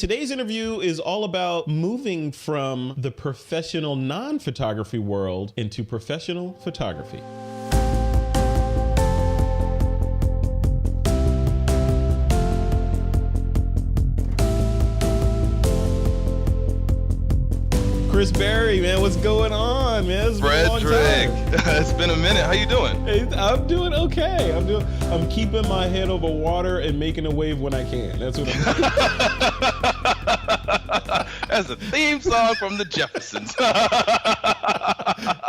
Today's interview is all about moving from the professional non-photography world into professional photography. Chris Berry, man, what's going on, man? It's been a long time. It's been a minute. How you doing? I'm doing okay. I'm keeping my head over water and making a wave when I can. That's what I'm doing. That's a theme song from the Jeffersons.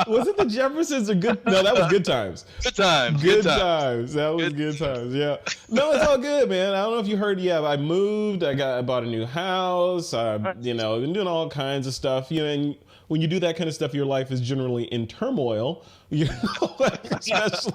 Was it the Jeffersons or Good? No, that was Good Times. Good Times. Good times. That was Good Times. Yeah. No, it's all good, man. I don't know if you heard. Yeah, I moved. I bought a new house. I've been doing all kinds of stuff. And when you do that kind of stuff, your life is generally in turmoil. Especially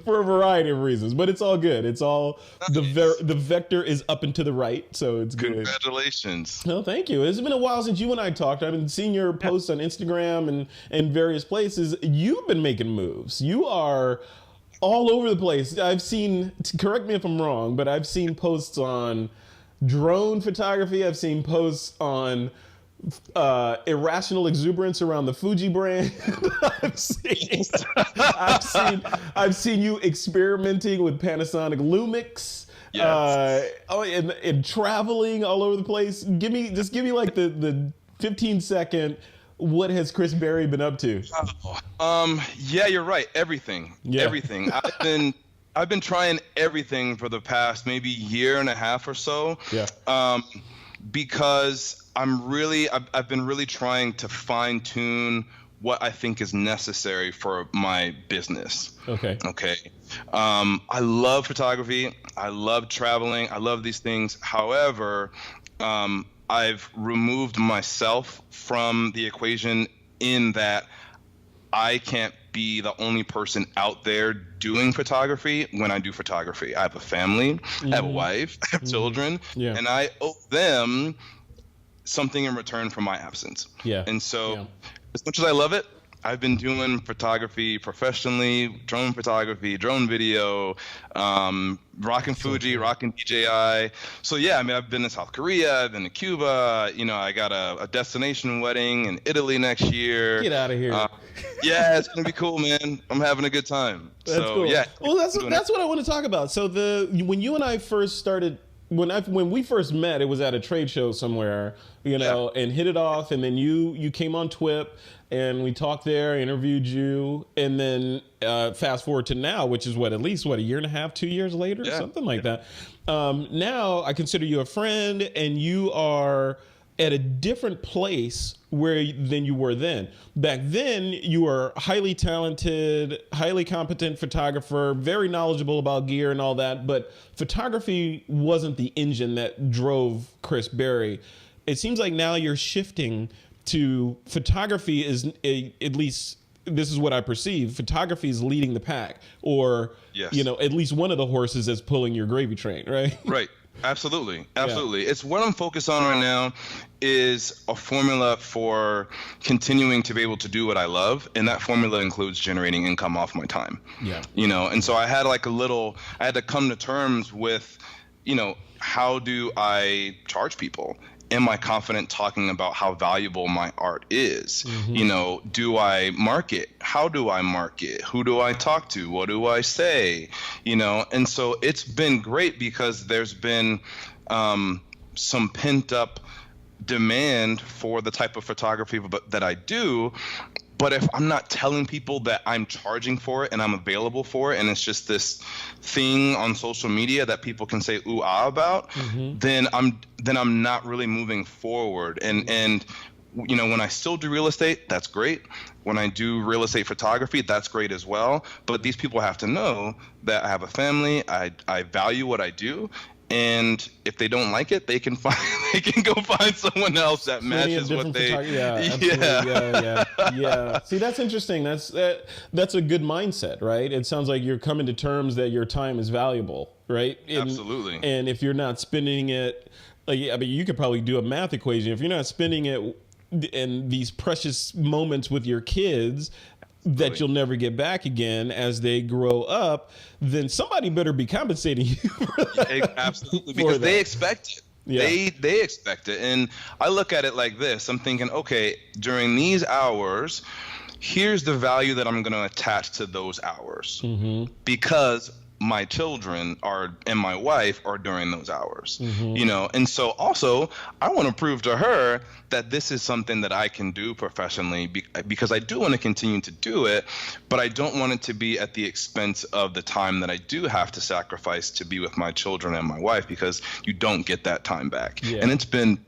for a variety of reasons. But it's all good. It's all the vector is up and to the right, so it's good. Congratulations. No, thank you. It's been a while since you and I talked. I've been seeing your posts on Instagram and various places. You've been making moves. You are all over the place. I've seen, correct me if I'm wrong, but I've seen posts on drone photography. I've seen posts on irrational exuberance around the Fuji brand. I've seen you experimenting with Panasonic Lumix. Yes. And traveling all over the place. Give me like the 15-second. What has Chris Berry been up to? Yeah, you're right. Everything. Yeah. Everything. I've been trying everything for the past maybe year and a half or so. Yeah. Because I've been really trying to fine tune what I think is necessary for my business. Okay. I love photography. I love traveling. I love these things. However, I've removed myself from the equation in that I can't be the only person out there doing photography when I do photography. I have a family, I have a wife, I have children, and I owe them something in return for my absence. Yeah. And so as much as I love it, I've been doing photography professionally, drone photography, drone video, rocking Fuji, rocking DJI. So yeah, I've been to South Korea, I've been to Cuba, I got a destination wedding in Italy next year. Get out of here. Yeah, it's gonna be cool, man. I'm having a good time. That's cool. Yeah. Well, that's what I want to talk about. So when you and I first started, when we first met, it was at a trade show somewhere, and hit it off, and then you came on TWiP, and we talked there, interviewed you, and then fast forward to now, which is at least a year and a half, 2 years later, something like that. Now I consider you a friend, and you are at a different place than you were then. Back then, you were highly talented, highly competent photographer, very knowledgeable about gear and all that, but photography wasn't the engine that drove Chris Berry. It seems like now you're shifting to photography at least this is what I perceive. Photography is leading the pack, or at least one of the horses that's pulling your gravy train, right? Right. Absolutely. It's what I'm focused on right now is a formula for continuing to be able to do what I love, and that formula includes generating income off my time. Yeah. And so I had I had to come to terms with, how do I charge people? Am I confident talking about how valuable my art is? Mm-hmm. Do I market? How do I market? Who do I talk to? What do I say? And so it's been great because there's been some pent up demand for the type of photography that I do. But if I'm not telling people that I'm charging for it and I'm available for it, and it's just this thing on social media that people can say ooh ah about, then I'm not really moving forward. And when I still do real estate, that's great. When I do real estate photography, that's great as well. But these people have to know that I have a family. I value what I do. And if they don't like it, they can go find someone else that matches what they. Yeah. See, that's interesting. That's a good mindset, right? It sounds like you're coming to terms that your time is valuable, right? Absolutely. And if you're not spending it, you could probably do a math equation. If you're not spending it in these precious moments with your kids that you'll never get back again as they grow up, then somebody better be compensating you for that. Absolutely, because they expect it. They expect it. And I look at it like this. I'm thinking, okay, during these hours, here's the value that I'm going to attach to those hours. Because my children and my wife are during those hours, and so also I want to prove to her that this is something that I can do professionally, because I do want to continue to do it, but I don't want it to be at the expense of the time that I do have to sacrifice to be with my children and my wife, because you don't get that time back. And it's been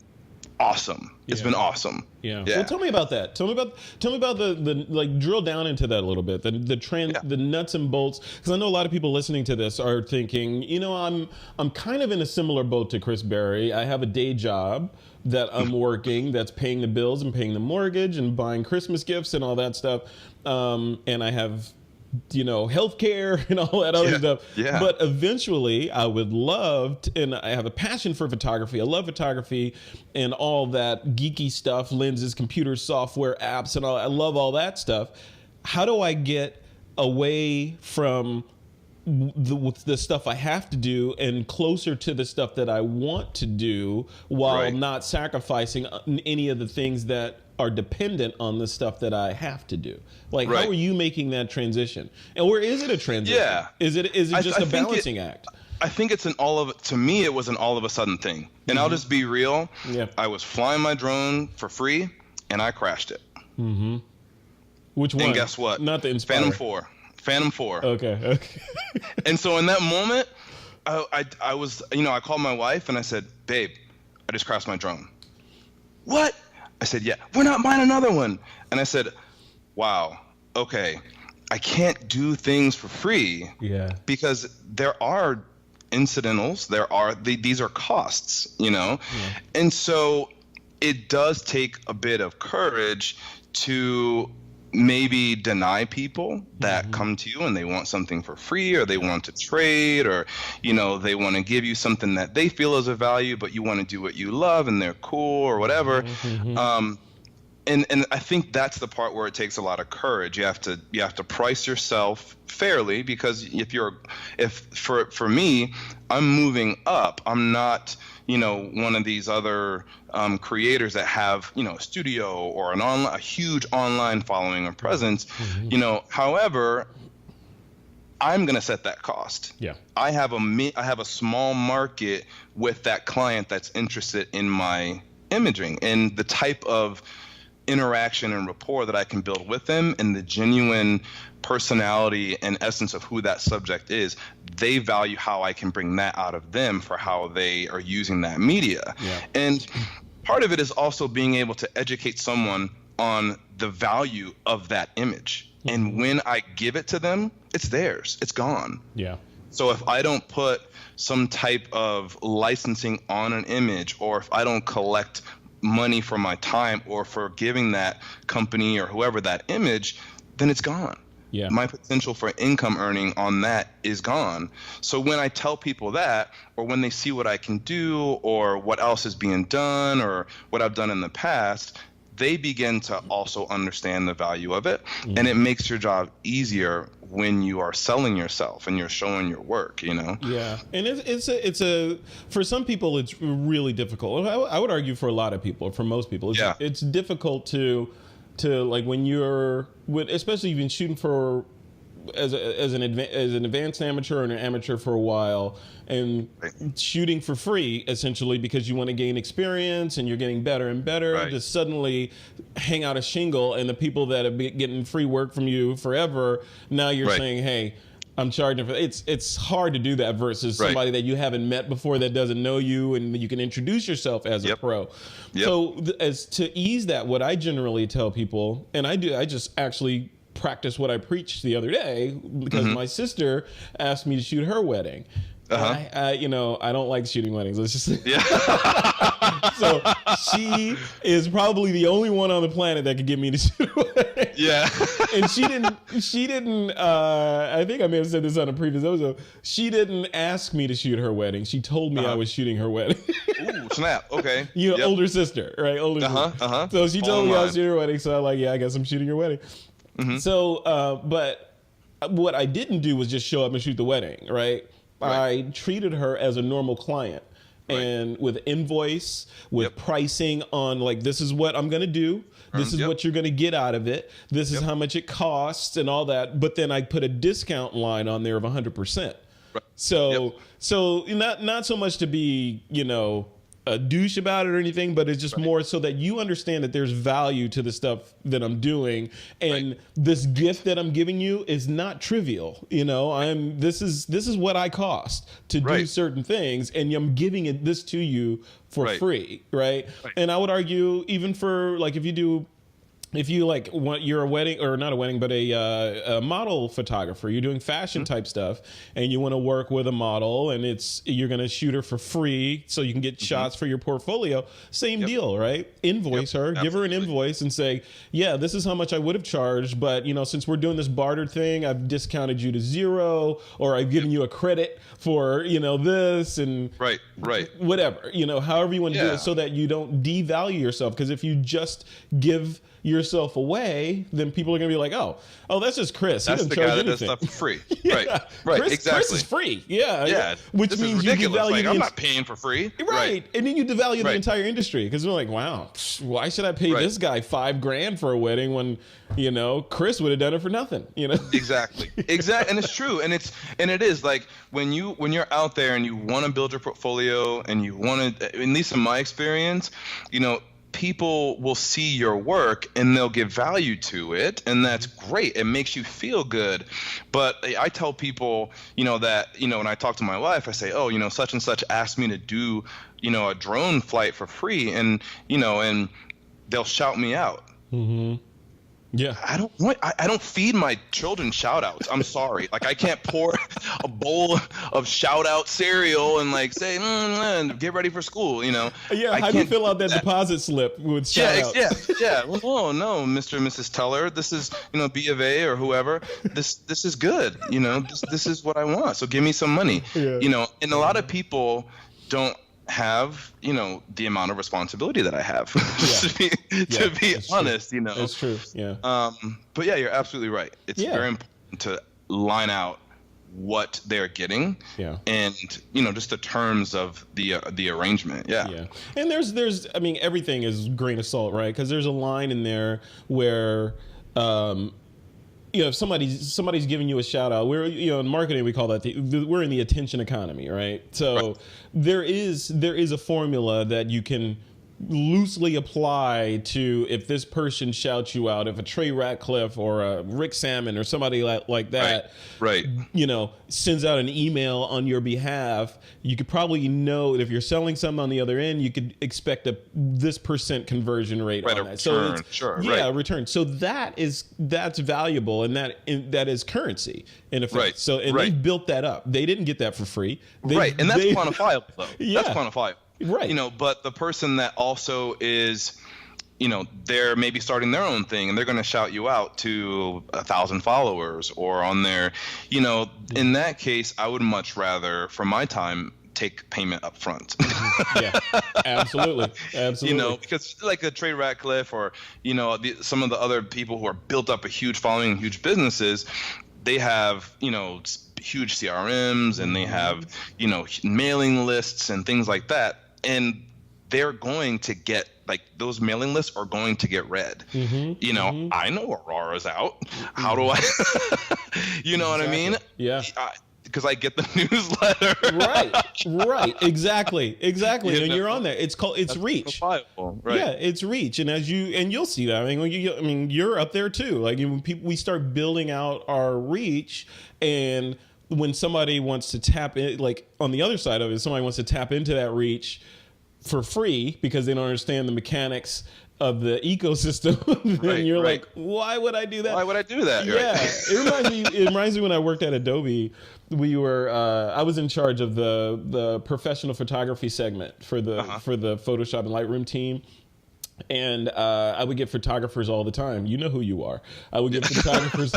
awesome. It's been awesome. Yeah. Well, tell me about that. Tell me about the like, drill down into that a little bit. The nuts and bolts, because I know a lot of people listening to this are thinking, I'm kind of in a similar boat to Chris Berry. I have a day job that I'm working that's paying the bills and paying the mortgage and buying Christmas gifts and all that stuff. And I have healthcare and all that other stuff. Yeah. But eventually I would love to, and I have a passion for photography. I love photography and all that geeky stuff, lenses, computers, software, apps, and all. I love all that stuff. How do I get away from the stuff I have to do and closer to the stuff that I want to do, while not sacrificing any of the things that are dependent on the stuff that I have to do? Like, how are you making that transition? Or is it a transition? Yeah. Is it just a balancing act? I think it's to me, it was an all of a sudden thing. And I'll just be real. Yeah. I was flying my drone for free and I crashed it. Which one? And guess what? Not the Inspire. Phantom 4. Okay. And so in that moment, I was, I called my wife and I said, babe, I just crashed my drone. What? I said, yeah, we're not buying another one. And I said, wow, okay, I can't do things for free. Yeah. Because there are incidentals, these are costs, Yeah. And so it does take a bit of courage to maybe deny people that come to you and they want something for free, or they want to trade, or they want to give you something that they feel is a value, but you want to do what you love and they're cool or whatever. And I think that's the part where it takes a lot of courage. You have to price yourself fairly, because for me, I'm moving up. I'm not one of these other creators that have a studio or a huge online following or presence. However, I'm going to set that cost. Yeah. I have a small market with that client that's interested in my imaging, and the type of interaction and rapport that I can build with them, and the genuine personality and essence of who that subject is. They value how I can bring that out of them for how they are using that media. Yeah. And part of it is also being able to educate someone on the value of that image. And when I give it to them, it's theirs. It's gone. Yeah. So if I don't put some type of licensing on an image, or if I don't collect money for my time or for giving that company or whoever that image, then it's gone. Yeah. My potential for income earning on that is gone. So when I tell people that, or when they see what I can do, or what else is being done, or what I've done in the past, they begin to also understand the value of it. And it makes your job easier when you are selling yourself and you're showing your work, Yeah. And it's a for some people, it's really difficult. I would argue for a lot of people, for most people, it's difficult to like, when you're especially you've been shooting for as an advanced amateur and an amateur for a while, and shooting for free essentially because you want to gain experience and you're getting better and better, to suddenly hang out a shingle, and the people that have been getting free work from you forever, now you're saying, hey, I'm charging for it's hard to do that versus somebody that you haven't met before, that doesn't know you, and you can introduce yourself as a pro. So as to ease that, what I generally tell people, and I just actually practice what I preached the other day, because my sister asked me to shoot her wedding. I don't like shooting weddings. Let's just so she is probably the only one on the planet that could get me to shoot a wedding. Yeah. And she didn't I think I may have said this on a previous episode. She didn't ask me to shoot her wedding. She told me I was shooting her wedding. Ooh, snap. Okay. Older sister, right? Older sister. So she told me I was shooting her wedding, so I'm like, yeah, I guess I'm shooting your wedding. So, but what I didn't do was just show up and shoot the wedding, right? I treated her as a normal client. and with invoice, with pricing on like, this is what I'm going to do. This is what you're going to get out of it. This is how much it costs and all that. But then I put a discount line on there of 100%. Right. So not so much to be, a douche about it or anything, but it's just more so that you understand that there's value to the stuff that I'm doing, and this gift that I'm giving you is not trivial. This is what I cost to do certain things, and I'm giving this to you for free, right? And I would argue even for like if you like want, you're a wedding, or not a wedding, but a model photographer, you're doing fashion type stuff, and you want to work with a model, and you're going to shoot her for free so you can get shots for your portfolio. Same deal, right? Invoice her, give her an invoice, and say, yeah, this is how much I would have charged, but since we're doing this barter thing, I've discounted you to 0, or I've given you a credit for this, and whatever, however you want to do it, so that you don't devalue yourself. Because if you just give yourself away, then people are gonna be like, oh, that's just Chris. That's the guy that does stuff for free. Right, exactly. Chris is free. Yeah. Which this means is ridiculous. You devalue I'm not paying for free. Right. And then you devalue the entire industry, because we're like, wow, why should I pay this guy $5,000 for a wedding when Chris would have done it for nothing? Exactly. And it's true. And it is like when you're out there and you want to build your portfolio, and you want to, at least in my experience, people will see your work and they'll give value to it, and that's great. It makes you feel good. But I tell people, that, when I talk to my wife, I say, oh, such and such asked me to do, a drone flight for free, and, and they'll shout me out. Mm-hmm. Yeah, I don't feed my children shout outs. I'm sorry. Like, I can't pour a bowl of shout out cereal and like say, get ready for school, Yeah, how do you fill out that deposit slip with shout outs? Yeah. Well, oh no, Mr. and Mrs. Teller, this is, B of A or whoever. This is good. This is what I want. So give me some money. Yeah. And a lot of people don't have the amount of responsibility that I have to be honest. True. That's true. Yeah. But yeah, you're absolutely right. It's very important to line out what they're getting, and just the terms of the arrangement. Yeah. And there's everything is grain of salt, right? Because there's a line in there where if somebody's giving you a shout out, we're in marketing we call that we're in the attention economy, right? So there is a formula that you can loosely apply to if this person shouts you out, if a Trey Ratcliffe or a Rick Salmon or somebody like that, sends out an email on your behalf, you could probably know if you're selling something on the other end, you could expect this % conversion rate on that. Return, so return. So that's valuable, and that is currency in effect. Right. So they built that up. They didn't get that for free. And that's quantifiable though. Yeah. That's quantifiable. Right. But the person that also is, they're maybe starting their own thing, and they're going to shout you out to 1,000 followers or on their, in that case, I would much rather, for my time, take payment up front. Yeah, absolutely. Because like a Trey Ratcliffe or, some of the other people who are built up a huge following, huge businesses, they have, huge CRMs, and they have, mailing lists and things like that. And they're going to get, like, those mailing lists are going to get read. I know Aurora's out. How do I, what I mean? Yeah. Because I get the newsletter. Right. Exactly. And you're on there. It's reach. Right. Yeah, it's reach. And you'll see that. You're up there too. Like, when we start building out our reach, and when somebody wants to tap in, like on the other side of it, somebody wants to tap into that reach for free because they don't understand the mechanics of the ecosystem, then you're like, why would I do that? Why would I do that? Yeah. It reminds me when I worked at Adobe, I was in charge of the professional photography segment for the Photoshop and Lightroom team. And I would get photographers all the time. You know who you are. I would get photographers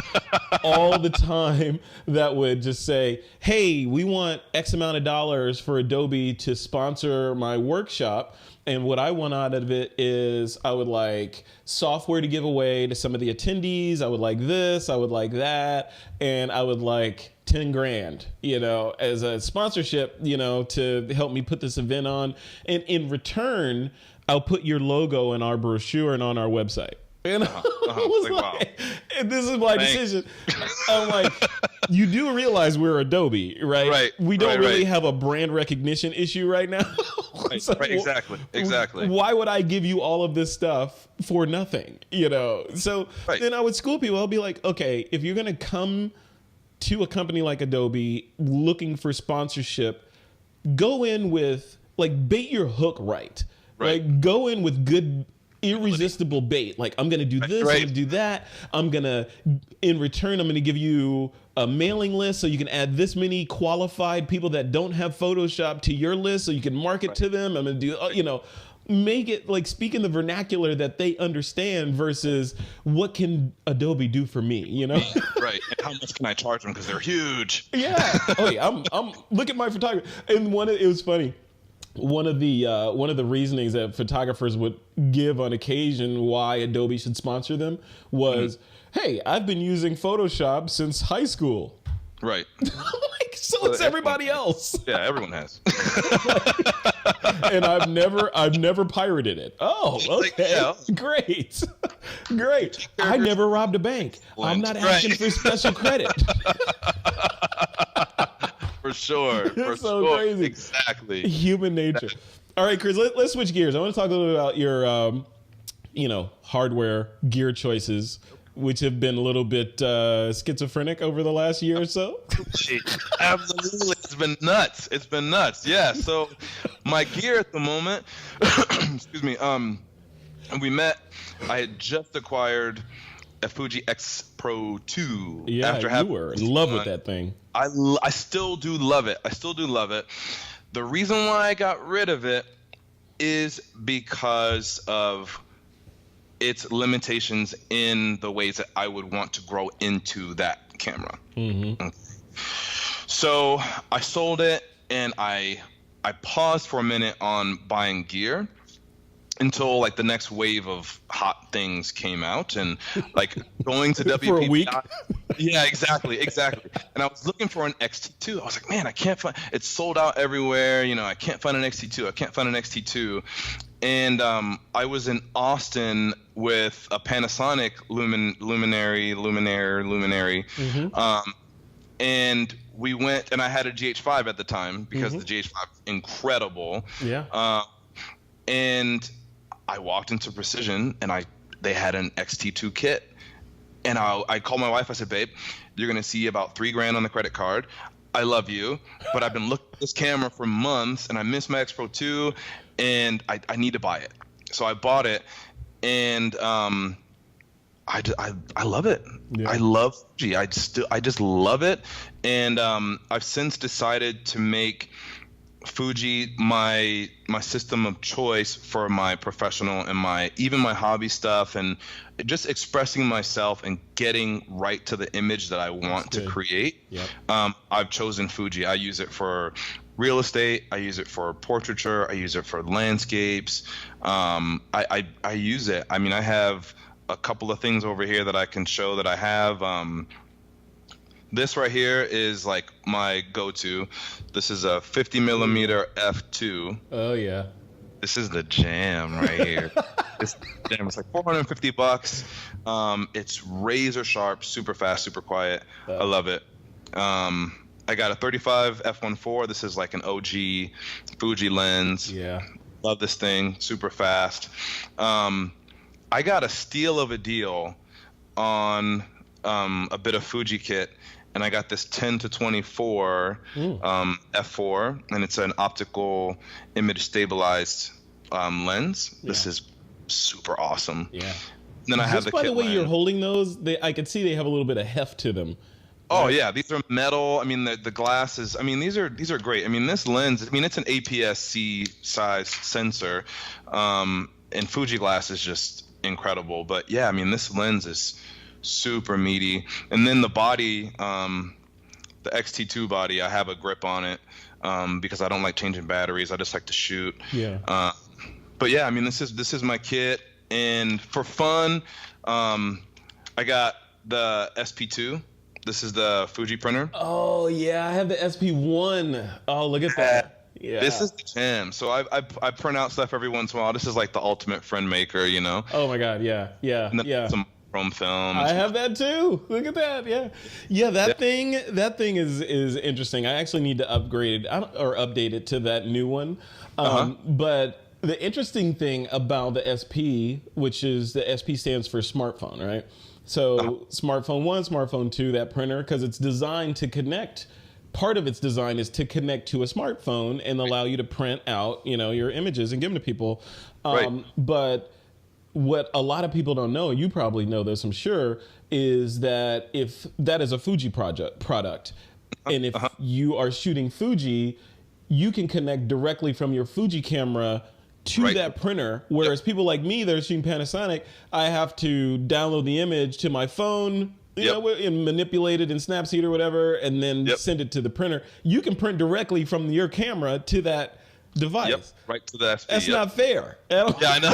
all the time that would just say, hey, we want X amount of dollars for Adobe to sponsor my workshop. And what I want out of it is I would like software to give away to some of the attendees. I would like this. I would like that. And I would like 10 grand, as a sponsorship, to help me put this event on. And in return, I'll put your logo in our brochure and on our website. And I was like, wow. And this is my decision. I'm like, you do realize we're Adobe, right? Right. We don't really have a brand recognition issue right now. So exactly. Why would I give you all of this stuff for nothing? So then I would school people. I'll be like, okay, if you're going to come to a company like Adobe looking for sponsorship, go in with bait your hook right. Go in with good, irresistible bait. I'm going to do this, I'm going to do that. In return, I'm going to give you a mailing list so you can add this many qualified people that don't have Photoshop to your list so you can market to them. I'm going to do, make it speak in the vernacular that they understand versus what can Adobe do for me, Right. And how much can I charge them because they're huge? Yeah. Oh yeah. I'm look at my photography. And it was funny. One of the reasonings that photographers would give on occasion why Adobe should sponsor them was, hey, I've been using Photoshop since high school. Right. So it's everybody else. Yeah, everyone has. And I've never pirated it. Oh, okay. Great. I never robbed a bank. I'm not asking for special credit. For sure. It's so crazy. Exactly. Human nature. All right, Chris, let's switch gears. I want to talk a little bit about your, hardware gear choices, which have been a little bit schizophrenic over the last year or so. Absolutely. It's been nuts. Yeah. So my gear at the moment, excuse me, we met, I had just acquired a Fuji X Pro 2. Yeah, you were in love with that thing. I still do love it. The reason why I got rid of it is because of its limitations in the ways that I would want to grow into that camera. Mm-hmm. So I sold it, and I paused for a minute on buying gear until the next wave of hot things came out, and going to WP for a week. Yeah, exactly. And I was looking for an XT2. I was like, man, I can't find. It's sold out everywhere. I can't find an XT2. And I was in Austin with a Panasonic Luminary. Mm-hmm. And we went, and I had a GH5 at the time because the GH5 is incredible. Yeah. And I walked into Precision, and they had an XT2 kit. And I called my wife. I said, babe, you're going to see about $3,000 on the credit card. I love you, but I've been looking at this camera for months, and I miss my X Pro 2, and I need to buy it. So I bought it, and I love it. Yeah. I love Fuji. I just love it. And I've since decided to make Fuji my system of choice for my professional and even my hobby stuff, and just expressing myself and getting right to the image that I want to create. Yep. I've chosen Fuji. I use it for real estate. I use it for portraiture. I use it for landscapes. I use it. I mean, I have a couple of things over here that I can show that I have. This right here is my go-to. This is a 50 millimeter f2. Oh yeah. This is the jam right here. It's $450. It's razor sharp, super fast, super quiet. I love it. I got a 35 f1.4. This is an OG Fuji lens. Yeah. Love this thing, super fast. I got a steal of a deal on a bit of Fuji kit. And I got this 10-24 f4, and it's an optical image stabilized lens. Yeah. This is super awesome. Yeah. And then I have the by the way lens. You're holding those, I could see they have a little bit of heft to them. Oh yeah, these are metal. I mean, the glasses. I mean, these are great. I mean, this lens. I mean, it's an APS-C size sensor, and Fuji glass is just incredible. But yeah, I mean, this lens is super meaty. And then the body, the XT2 body, I have a grip on it because I don't like changing batteries. I just like to shoot. Yeah. But yeah, I mean, this is my kit, and for fun, I got the SP2. This is the Fuji printer. Oh yeah, I have the SP1. Oh, look at that. Yeah. This is the jam. So I print out stuff every once in a while. This is like the ultimate friend maker, you know. Oh my God, yeah. Some chrome film. I have that too. Look at that. Yeah. That thing is interesting. I actually need to upgrade it or update it to that new one. But the interesting thing about the SP, which is the SP stands for smartphone, right? So smartphone 1, smartphone 2, that printer, because it's designed to connect. Part of its design is to connect to a smartphone and allow you to print out, your images and give them to people. But what a lot of people don't know, you probably know this, I'm sure, is that if that is a Fuji product, and if you are shooting Fuji, you can connect directly from your Fuji camera to that printer. Whereas people like me that are shooting Panasonic, I have to download the image to my phone, and manipulate it in Snapseed or whatever, and then send it to the printer. You can print directly from your camera to that device. Right to the SP. That's not fair. Yeah, I know.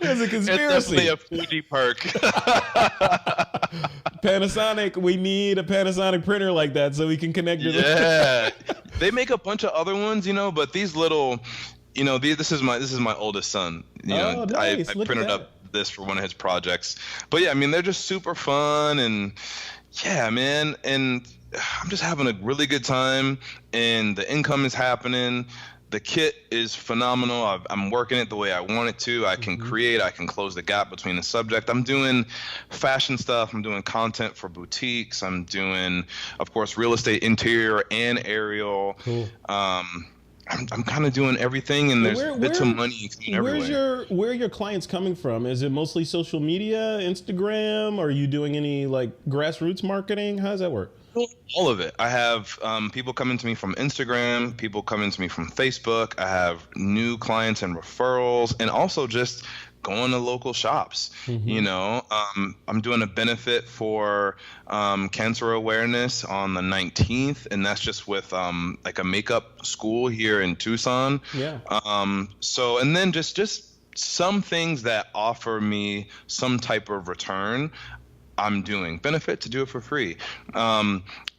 It's a conspiracy. It's definitely a Fuji perk. Panasonic, we need a Panasonic printer like that so we can connect to They make a bunch of other ones, but these little, this is my oldest son. Nice. I printed up this for one of his projects. But yeah, I mean, they're just super fun, and yeah, man, and I'm just having a really good time, and the income is happening. The kit is phenomenal. I'm working it the way I want it to. I can create. I can close the gap between the subject. I'm doing fashion stuff. I'm doing content for boutiques. I'm doing, of course, real estate, interior and aerial. Cool. I'm kind of doing everything, and there's bits of money coming everywhere. Where are your clients coming from? Is it mostly social media, Instagram? Are you doing any like grassroots marketing? How does that work? All of it. I have people coming to me from Instagram, people coming to me from Facebook. I have new clients and referrals, and also just going to local shops. I'm doing a benefit for cancer awareness on the 19th, and that's just with like a makeup school here in Tucson. So, and then just some things that offer me some type of return, I'm doing. Benefit to do it for free.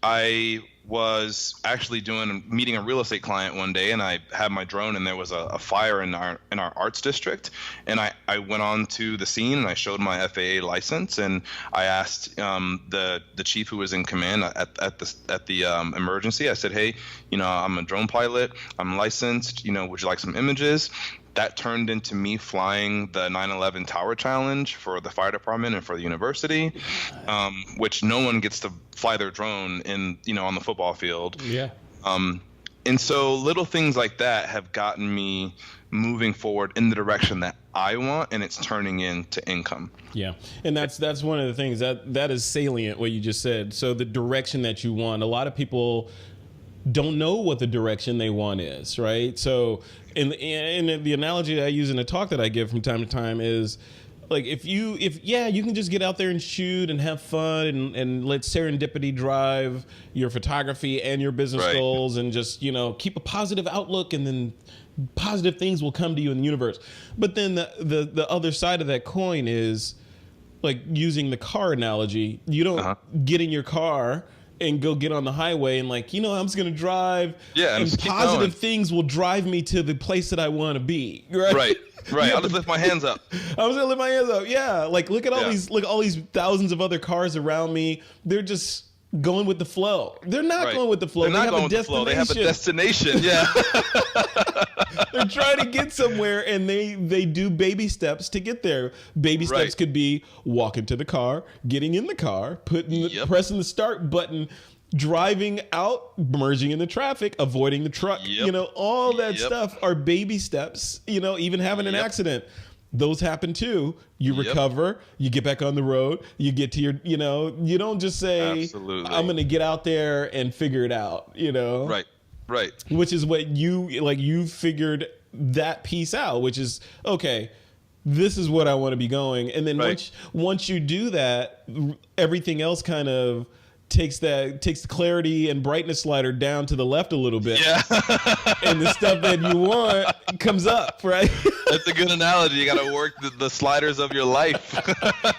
I was actually meeting a real estate client one day, and I had my drone, and there was a fire in our arts district, and I went on to the scene, and I showed my FAA license, and I asked the chief who was in command at the emergency. I said, hey, I'm a drone pilot, I'm licensed, would you like some images? That turned into me flying the 9/11 Tower Challenge for the fire department and for the university, which no one gets to fly their drone on the football field. And so little things like that have gotten me moving forward in the direction that I want, and it's turning into income. Yeah, and that's one of the things that is salient, what you just said. So the direction that you want, a lot of people don't know what the direction they want is, right? So in the analogy that I use in a talk that I give from time to time is like if you can just get out there and shoot and have fun and let serendipity drive your photography and your business goals, and just keep a positive outlook, and then positive things will come to you in the universe. But then the other side of that coin is like using the car analogy. You don't get in your car and go get on the highway and I'm just going to drive, and positive things will drive me to the place that I want to be. Right. I'll just lift my hands up. I'm just going to lift my hands up. Yeah. Like look at all these thousands of other cars around me. They're just going with the flow. They're not going with the flow. They're not going with the flow. They have a destination. Yeah. They're trying to get somewhere, and they do baby steps to get there. Baby steps could be walking to the car, getting in the car, pressing the start button, driving out, merging in the traffic, avoiding the truck. All that stuff are baby steps. Even having an accident. Those happen too. You recover, you get back on the road, you get to your, you don't just say, absolutely, I'm going to get out there and figure it out, Right. Which is what you figured that piece out, which is, okay, this is what I want to be going. And then once you do that, everything else kind of takes the clarity and brightness slider down to the left a little bit. Yeah. And the stuff that you want comes up, right? That's a good analogy. You got to work the sliders of your life.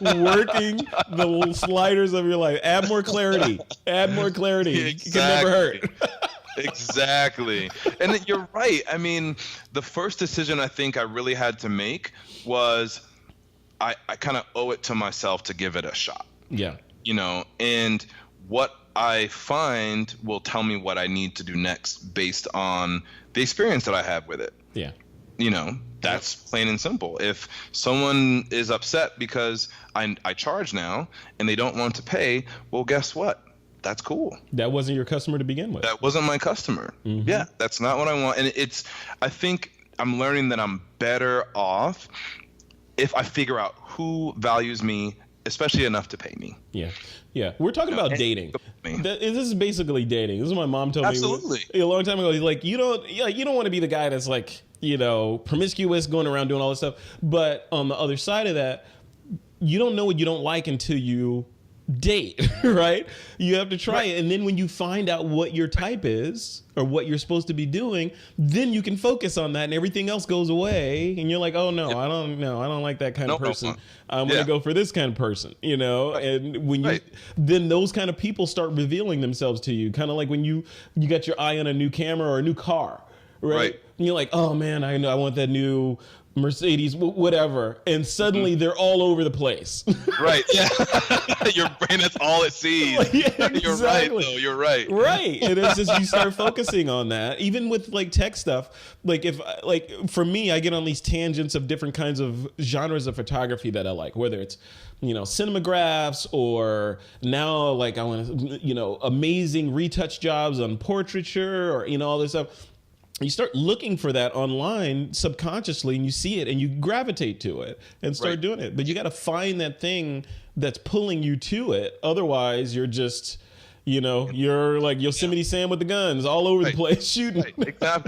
Working the sliders of your life. Add more clarity. Exactly. It can never hurt. Exactly. And you're right. I mean, the first decision I think I really had to make was I kind of owe it to myself to give it a shot. Yeah. You know, and what I find will tell me what I need to do next based on the experience that I have with it. Yeah. You know, that's plain and simple. If someone is upset because I charge now and they don't want to pay, well, guess what? That's cool. That wasn't your customer to begin with. That wasn't my customer. Mm-hmm. Yeah, that's not what I want. And I think I'm learning that I'm better off if I figure out who values me, especially enough to pay me. Yeah. Yeah. We're talking about dating. This is basically dating. This is what my mom told Absolutely. me a long time ago. He's like, you don't want to be the guy that's like, you know, promiscuous, going around doing all this stuff. But on the other side of that, you don't know what you don't like until you date, right? You have to try it. And then when you find out what your type is or what you're supposed to be doing, then you can focus on that and everything else goes away. And you're like, oh no, I don't like that kind of person. I'm going to go for this kind of person, you know? And when you, then those kind of people start revealing themselves to you. Kind of like when you got your eye on a new camera or a new car, right? And you're like, oh man, I know I want that new Mercedes, whatever, and suddenly they're all over the place. Right. Yeah. Your brain, that's all it sees. Yeah, exactly. You're right, though. You're right. Right. And it's just, you start focusing on that. Even with like tech stuff, like for me, I get on these tangents of different kinds of genres of photography that I like, whether it's, you know, cinemagraphs, or now like I want to, you know, amazing retouch jobs on portraiture, or, you know, all this stuff. You start looking for that online subconsciously, and you see it and you gravitate to it and start doing it. But you got to find that thing that's pulling you to it. Otherwise, you're just, you know, you're like Yosemite Sam with the guns all over the place shooting.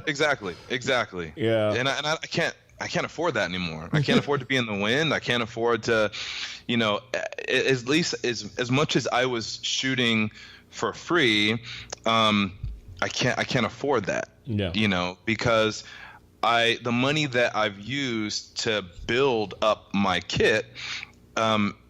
Exactly. Yeah. And I can't afford that anymore. I can't afford to be in the wind. I can't afford to, you know, at least as much as I was shooting for free, I can't afford that. Yeah. You know, because the money that I've used to build up my kit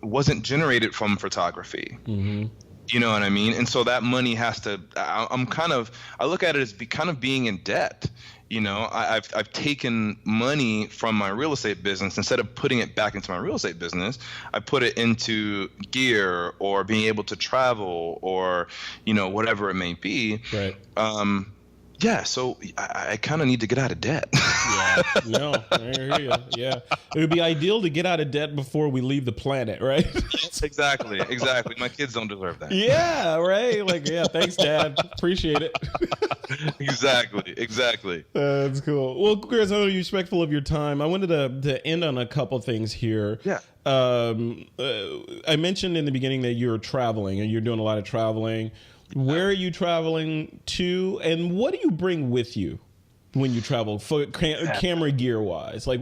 wasn't generated from photography. Mm-hmm. You know what I mean? And so that money has to, I look at it as kind of being in debt. You know, I've taken money from my real estate business. Instead of putting it back into my real estate business, I put it into gear or being able to travel, or, you know, whatever it may be. Right. Yeah, so I kind of need to get out of debt. Yeah, no, I hear you. Yeah, it would be ideal to get out of debt before we leave the planet, right? Exactly. My kids don't deserve that. Yeah, right. Like, yeah, thanks, Dad. Appreciate it. Exactly. That's cool. Well, Chris, I want to be respectful of your time. I wanted to end on a couple things here. Yeah. I mentioned in the beginning that you're traveling and you're doing a lot of traveling. Where are you traveling to, and what do you bring with you when you travel for camera gear wise? Like,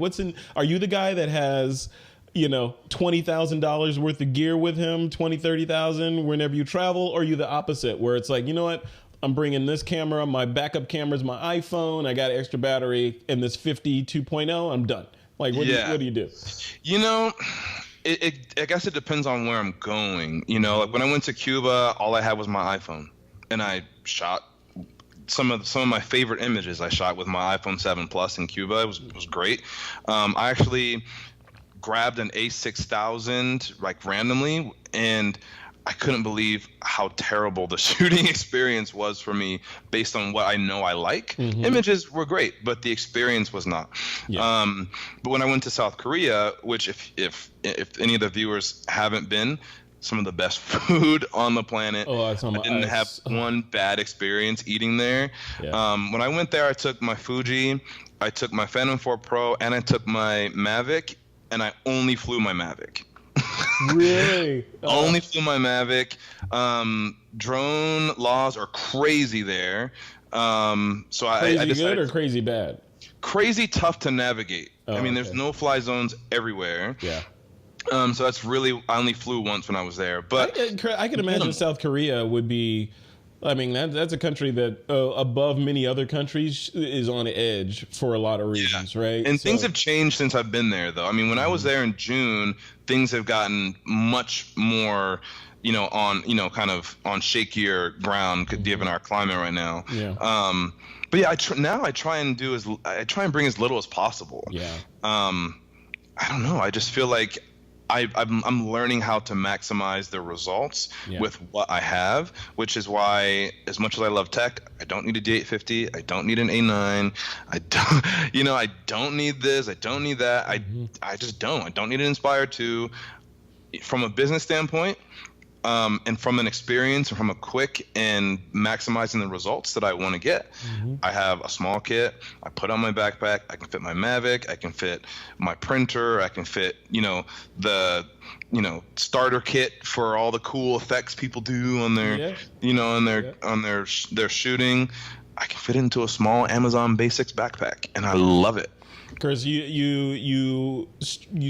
are you the guy that has, you know, $20,000 worth of gear with him, 20, 30,000 whenever you travel? Or are you the opposite, where it's like, you know what, I'm bringing this camera, my backup camera is my iPhone, I got extra battery, and this 50 2.0, I'm done. Like, what do you do? You know, I guess it depends on where I'm going. You know, like when I went to Cuba, all I had was my iPhone, and I shot some of my favorite images. I shot with my iPhone 7 Plus in Cuba. It was great. I actually grabbed an A6000 like randomly, and I couldn't believe how terrible the shooting experience was for me based on what I know I like. Mm-hmm. Images were great, but the experience was not. Yeah. But when I went to South Korea, which if any of the viewers haven't been, some of the best food on the planet. I didn't have one bad experience eating there. Yeah. When I went there, I took my Fuji, I took my Phantom 4 Pro, and I took my Mavic, and I only flew my Mavic. Really? Only flew my Mavic. Drone laws are crazy there. So crazy I decided, good or crazy bad? Crazy tough to navigate. I mean, there's no fly zones everywhere. Yeah. So that's really, I only flew once when I was there, but I can imagine South Korea would be. I mean, that's a country that above many other countries is on edge for a lot of reasons, right? And things have changed since I've been there, though. I mean, when I was there in June, things have gotten much more, kind of on shakier ground given our climate right now. Yeah. But yeah, I try and bring as little as possible. Yeah. I don't know. I just feel like I'm learning how to maximize the results with what I have, which is why, as much as I love tech, I don't need a D850. I don't need an A9. I don't, I don't need this. I don't need that. I just don't. I don't need an Inspire 2. From a business standpoint, and from an experience, and from a quick and maximizing the results that I want to get, I have a small kit. I put on my backpack. I can fit my Mavic. I can fit my printer. I can fit, the, starter kit for all the cool effects people do on their, on their shooting. I can fit it into a small Amazon Basics backpack, and I love it. Because you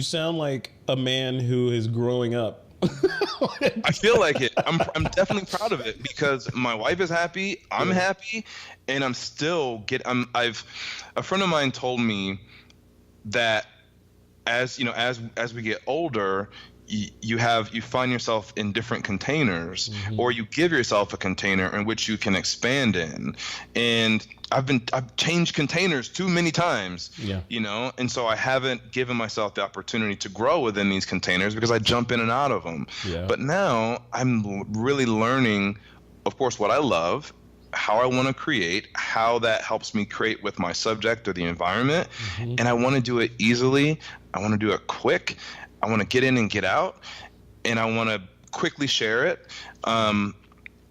sound like a man who is growing up. I feel like it. I'm definitely proud of it because my wife is happy, I'm happy, and I'm still a friend of mine told me that as we get older, you find yourself in different containers, or you give yourself a container in which you can expand in. And I've changed containers too many times, and so I haven't given myself the opportunity to grow within these containers because I jump in and out of them. But now I'm really learning, of course, what I love, how I want to create, how that helps me create with my subject or the environment. And I want to do it easily. I want to do it quick. I want to get in and get out, and I want to quickly share it, and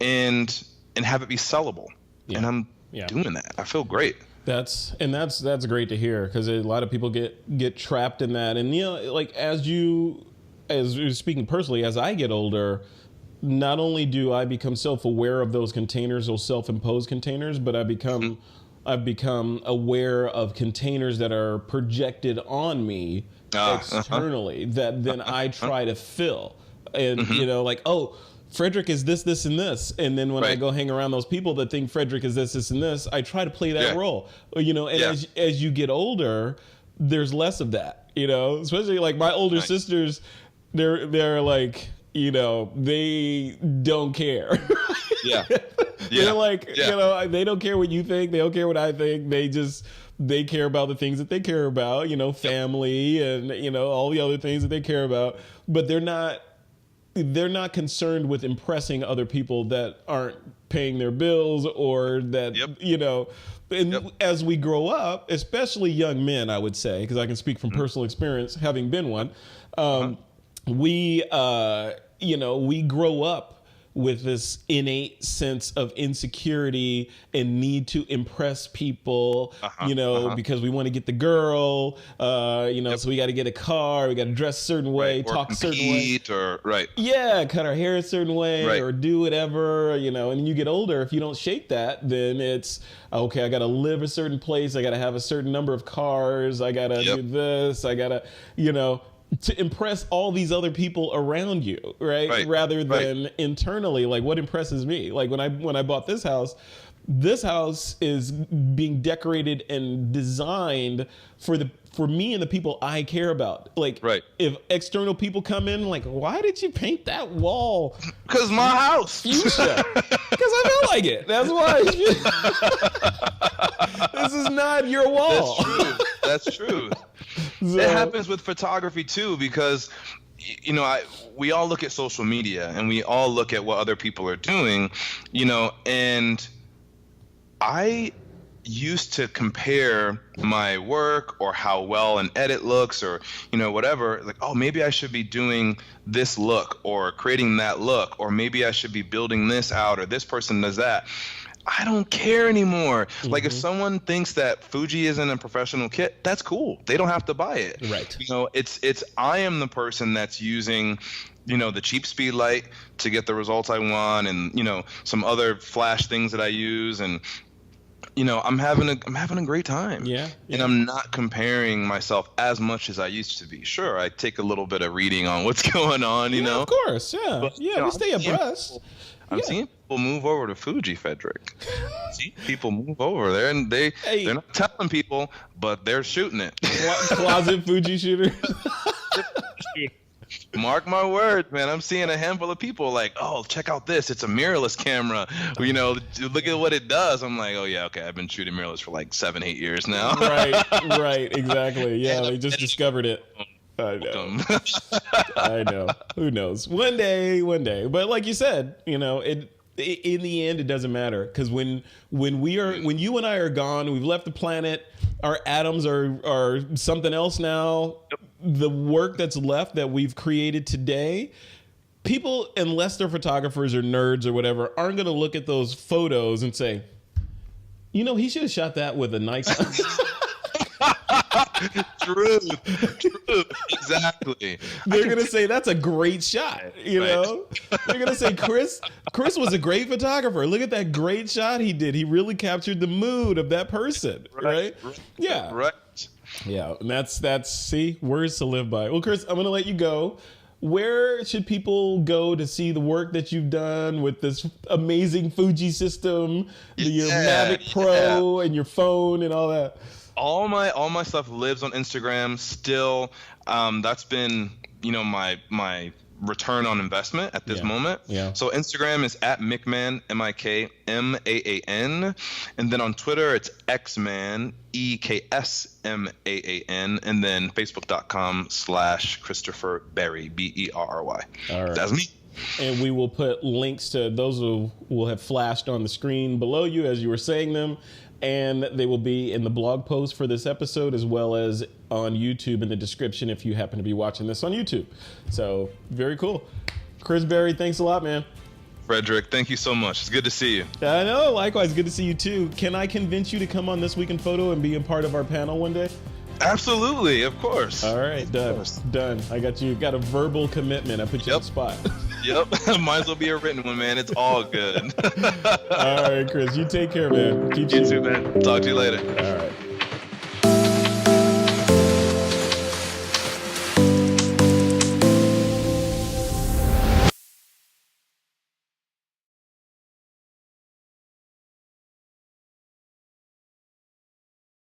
have it be sellable. And I'm doing that. I feel great. That's great to hear, because a lot of people get trapped in that. And like as you're speaking personally, as I get older, not only do I become self-aware of those containers, those self-imposed containers, but I've become aware of containers that are projected on me externally that then I try to fill. And like, oh, Frederick is this, this, and this. And then when I go hang around those people that think Frederick is this, this, and this, I try to play that role. And as you get older, there's less of that, especially like my older sisters, they're like, they don't care. They're like, they don't care what you think. They don't care what I think. They care about the things that they care about, family and, all the other things that they care about. But they're not concerned with impressing other people that aren't paying their bills or that, as we grow up, especially young men, I would say, because I can speak from personal experience, having been one, we grow up with this innate sense of insecurity and need to impress people, because we want to get the girl, so we got to get a car, we got to dress a certain way, talk a certain way. Cut our hair a certain way or do whatever, and then you get older. If you don't shape that, then it's, okay, I got to live a certain place. I got to have a certain number of cars. I got to do this. I got to, to impress all these other people around you, rather than internally, like what impresses me. Like when I bought this house is being decorated and designed for me and the people I care about. Like, if external people come in, like, why did you paint that wall? Because my house. Fuchsia. Because I feel like it. That's why. This is not your wall. That's true. So, it happens with photography too, because we all look at social media and we all look at what other people are doing, and I used to compare my work or how well an edit looks or whatever, like, oh, maybe I should be doing this look or creating that look, or maybe I should be building this out, or this person does that. I don't care anymore. Like, if someone thinks that Fuji isn't a professional kit, that's cool. They don't have to buy it. It's I am the person that's using, the cheap speed light to get the results I want, and some other flash things that I use, and I'm having a great time. Yeah. And I'm not comparing myself as much as I used to be. Sure, I take a little bit of reading on what's going on, you know. Of course, yeah. But, we stay abreast. I'm seeing people move over to Fuji, Frederick. See people move over there, and they're not telling people, but they're shooting it. Closet Fuji shooter. Mark my words, man. I'm seeing a handful of people like, oh, check out this. It's a mirrorless camera. Look at what it does. I'm like, oh yeah, okay. I've been shooting mirrorless for like 7-8 years now. Right, exactly. Yeah, they just discovered it. I know. I know. Who knows? One day. But like you said, in the end, it doesn't matter, because when you and I are gone, we've left the planet. Our atoms are something else now. Yep. The work that's left that we've created today, people, unless they're photographers or nerds or whatever, aren't going to look at those photos and say, he should have shot that with a Nikon. True, exactly. They're gonna say that's a great shot. They're gonna say Chris was a great photographer. Look at that great shot he did. He really captured the mood of that person, right? Yeah, right. Yeah, and that's see, words to live by. Well, Chris, I'm gonna let you go. Where should people go to see the work that you've done with this amazing Fuji system, your Mavic Pro and your phone and all that? All my stuff lives on Instagram still. That's been, my return on investment at this moment. Yeah. So Instagram is at Mickman, MIKMAAN, and then on Twitter it's Xman, EKSMAAN, and then Facebook.com/Christopher Berry, BERRY. All right. That's me. And we will put links to those who will have flashed on the screen below you as you were saying them. And they will be in the blog post for this episode, as well as on YouTube in the description if you happen to be watching this on YouTube. So, very cool. Chris Berry, thanks a lot, man. Frederick, thank you so much. It's good to see you. I know. Likewise, good to see you, too. Can I convince you to come on This Week in Photo and be a part of our panel one day? Absolutely, of course. All right, done. I got you. Got a verbal commitment. I put you on the spot. Yep. Might as well be a written one, man. It's all good. All right, Chris. You take care, man. You too, man. Talk to you later. All right.